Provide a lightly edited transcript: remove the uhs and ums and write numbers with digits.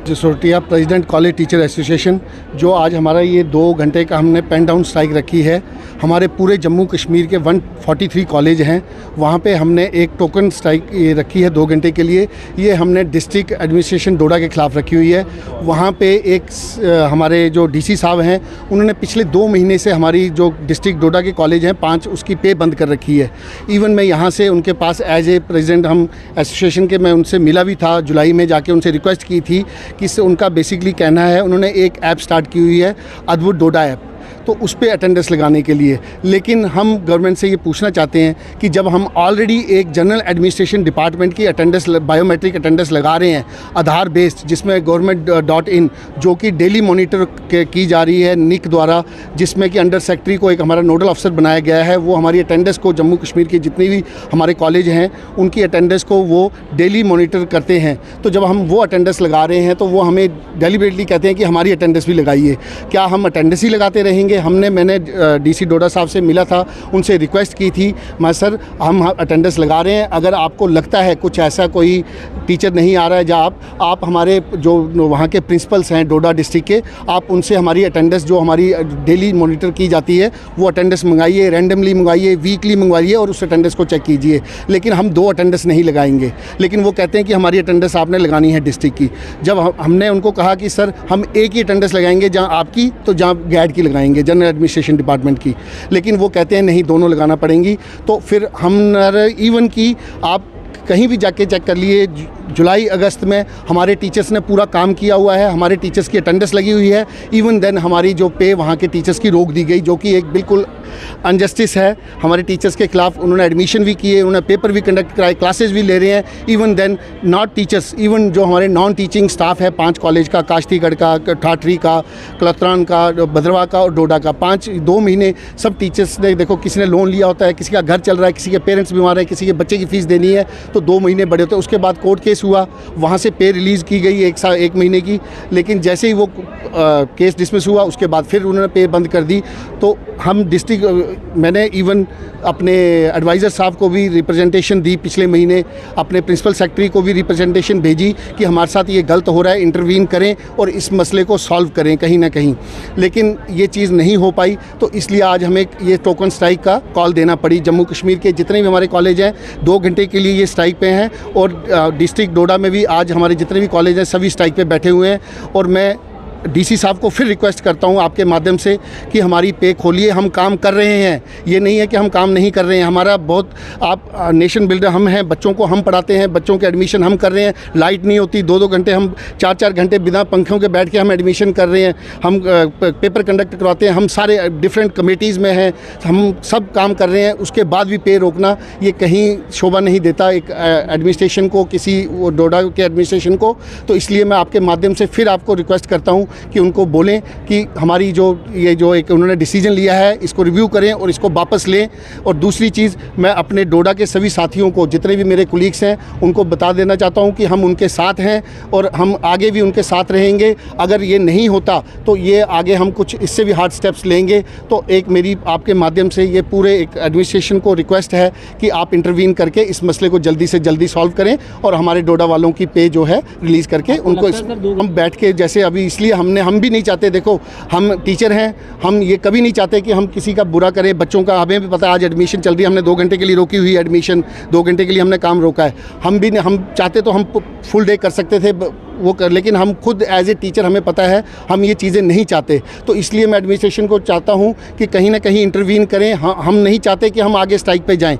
Jasrotia president college teacher association, जो आज हमारा ये 2 घंटे का हमने पेन डाउन स्ट्राइक रखी है। हमारे पूरे जम्मू कश्मीर के 143 कॉलेज हैं, वहाँ पे हमने एक टोकन स्ट्राइक रखी है 2 घंटे के लिए। ये हमने डिस्ट्रिक्ट एडमिनिस्ट्रेशन डोडा के ख़िलाफ़ रखी हुई है। वहाँ पे एक हमारे जो डीसी साहब हैं, उन्होंने पिछले 2 महीने से हमारी जो डिस्ट्रिक्ट डोडा के कॉलेज हैं 5, उसकी पे बंद कर रखी है। इवन मैं यहाँ से उनके पास एज ए प्रेसिडेंट हम एसोसिएशन के, मैं उनसे मिला भी था, जुलाई में जाके उनसे रिक्वेस्ट की थी कि उनका बेसिकली कहना है, उन्होंने एक ऐप स्टार्ट की हुई है अद्भुत डोडा ऐप, तो उस पर अटेंडेंस लगाने के लिए। लेकिन हम गवर्नमेंट से ये पूछना चाहते हैं कि जब हम ऑलरेडी एक जनरल एडमिनिस्ट्रेशन डिपार्टमेंट की अटेंडेंस, बायोमेट्रिक अटेंडेंस लगा रहे हैं आधार बेस्ड, जिसमें government.in जो कि डेली मॉनिटर की जा रही है निक द्वारा, जिसमें कि अंडर सेक्रेटरी को एक हमारा नोडल अफसर बनाया गया है। वो हमारी अटेंडेंस को, जम्मू कश्मीर की जितनी भी हमारे कॉलेज हैं उनकी अटेंडेंस को वो डेली मॉनिटर करते हैं। तो जब हम वो अटेंडेंस लगा रहे हैं तो वो हमें डेलीबरेटली कहते हैं कि हमारी अटेंडेंस भी लगाइए। क्या हम अटेंडेंस ही लगाते रहेंगे? मैंने डीसी डोडा साहब से मिला था, उनसे रिक्वेस्ट की थी, मैं सर हम अटेंडेंस लगा रहे हैं, अगर आपको लगता है कुछ ऐसा कोई टीचर नहीं आ रहा है, जब आप हमारे जो वहाँ के प्रिंसिपल्स हैं डोडा डिस्ट्रिक्ट के, आप उनसे हमारी अटेंडेंस जो हमारी डेली मॉनिटर की जाती है वो अटेंडेंस मंगाइए, रैंडमली मंगवाइए, वीकली मंगवाइए और उस अटेंडेंस को चेक कीजिए। लेकिन हम 2 अटेंडेंस नहीं लगाएंगे। लेकिन वो कहते हैं कि हमारी अटेंडेंस आपने लगानी है डिस्ट्रिक्ट की। जब हमने उनको कहा कि सर हम एक ही अटेंडेंस लगाएंगे, जहाँ आपकी तो जहाँ गैड की लगाएंगे, जनरल एडमिनिस्ट्रेशन डिपार्टमेंट की। लेकिन वो कहते हैं नहीं, दोनों लगाना पड़ेंगी। तो फिर हम इवन की आप कहीं भी जाके चेक कर लिए, जुलाई अगस्त में हमारे टीचर्स ने पूरा काम किया हुआ है, हमारे टीचर्स की अटेंडेंस लगी हुई है। इवन देन हमारी जो पे वहाँ के टीचर्स की रोक दी गई, जो कि एक बिल्कुल अनजस्टिस है। हमारे टीचर्स के खिलाफ उन्होंने एडमिशन भी किए, उन्होंने पेपर भी कंडक्ट कराए, क्लासेस भी ले रहे हैं। Even then not teachers, even जो हमारे नॉन टीचिंग स्टाफ है 5 कॉलेज का, काश्तीगढ़ का, ठाठरी का, कलत्रान का, भद्रवा का और डोडा का, 2 महीने सब टीचर्स ने, देखो किसी ने लोन लिया होता है, किसी का घर चल रहा है, किसी के पेरेंट्स बीमार है, किसी के बच्चे की फ़ीस देनी है, तो 2 महीने बड़े होते हैं। उसके बाद कोर्ट केस हुआ, वहाँ से पे रिलीज़ की गई 1 महीने की। लेकिन जैसे ही वो केस डिसमिस हुआ, उसके बाद फिर उन्होंने पे बंद कर दी। तो हम डिस्ट्रिक्ट, मैंने इवन अपने एडवाइज़र साहब को भी रिप्रेजेंटेशन दी पिछले महीने, अपने प्रिंसिपल सेक्रेटरी को भी रिप्रेजेंटेशन भेजी कि हमारे साथ ये गलत हो रहा है, इंटरवीन करें और इस मसले को सॉल्व करें कहीं ना कहीं। लेकिन ये चीज़ नहीं हो पाई, तो इसलिए आज हमें ये टोकन स्ट्राइक का कॉल देना पड़ी। जम्मू कश्मीर के जितने भी हमारे कॉलेज हैं 2 घंटे के लिए ये स्ट्राइक पे हैं, और डिस्ट्रिक्ट डोडा में भी आज हमारे जितने भी कॉलेज हैं सभी स्ट्राइक पे बैठे हुए हैं। और मैं डीसी साहब को फिर रिक्वेस्ट करता हूं आपके माध्यम से कि हमारी पे खोलिए। हम काम कर रहे हैं, ये नहीं है कि हम काम नहीं कर रहे हैं। हमारा बहुत, आप नेशन बिल्डर हम हैं, बच्चों को हम पढ़ाते हैं, बच्चों के एडमिशन हम कर रहे हैं। लाइट नहीं होती, 2-2 घंटे हम 4-4 घंटे बिना पंखों के बैठ के हम एडमिशन कर रहे हैं। हम पेपर कंडक्ट करवाते हैं, हम सारे डिफरेंट कमेटीज़ में हैं, हम सब काम कर रहे हैं। उसके बाद भी पे रोकना ये कहीं शोभा नहीं देता एक एडमिनिस्ट्रेशन को, किसी वो डोडा के एडमिनिस्ट्रेशन को। तो इसलिए मैं आपके माध्यम से फिर आपको रिक्वेस्ट करता हूँ कि उनको बोलें कि हमारी जो एक उन्होंने डिसीजन लिया है इसको रिव्यू करें और इसको वापस लें। और दूसरी चीज़, मैं अपने डोडा के सभी साथियों को, जितने भी मेरे कोलीग्स हैं, उनको बता देना चाहता हूं कि हम उनके साथ हैं और हम आगे भी उनके साथ रहेंगे। अगर ये नहीं होता तो ये आगे हम कुछ इससे भी हार्ड स्टेप्स लेंगे। तो एक मेरी आपके माध्यम से ये पूरे एक एडमिनिस्ट्रेशन को रिक्वेस्ट है कि आप इंटरवीन करके इस मसले को जल्दी से जल्दी सॉल्व करें और हमारे डोडा वालों की पे जो है रिलीज़ करके उनको हम बैठ के, जैसे अभी इसलिए हम भी नहीं चाहते, देखो हम टीचर हैं, हम ये कभी नहीं चाहते कि हम किसी का बुरा करें। बच्चों का हमें भी पता है आज एडमिशन चल रही है, हमने 2 घंटे के लिए रोकी हुई एडमिशन, 2 घंटे के लिए हमने काम रोका है। हम चाहते तो हम फुल डे कर सकते थे वो कर, लेकिन हम खुद एज ए टीचर हमें पता है हम ये चीज़ें नहीं चाहते। तो इसलिए मैं एडमिनिस्ट्रेशन को चाहता हूँ कि कहीं ना कहीं इंटरवीन करें। हम नहीं चाहते कि हम आगे स्ट्राइक पे जाएं।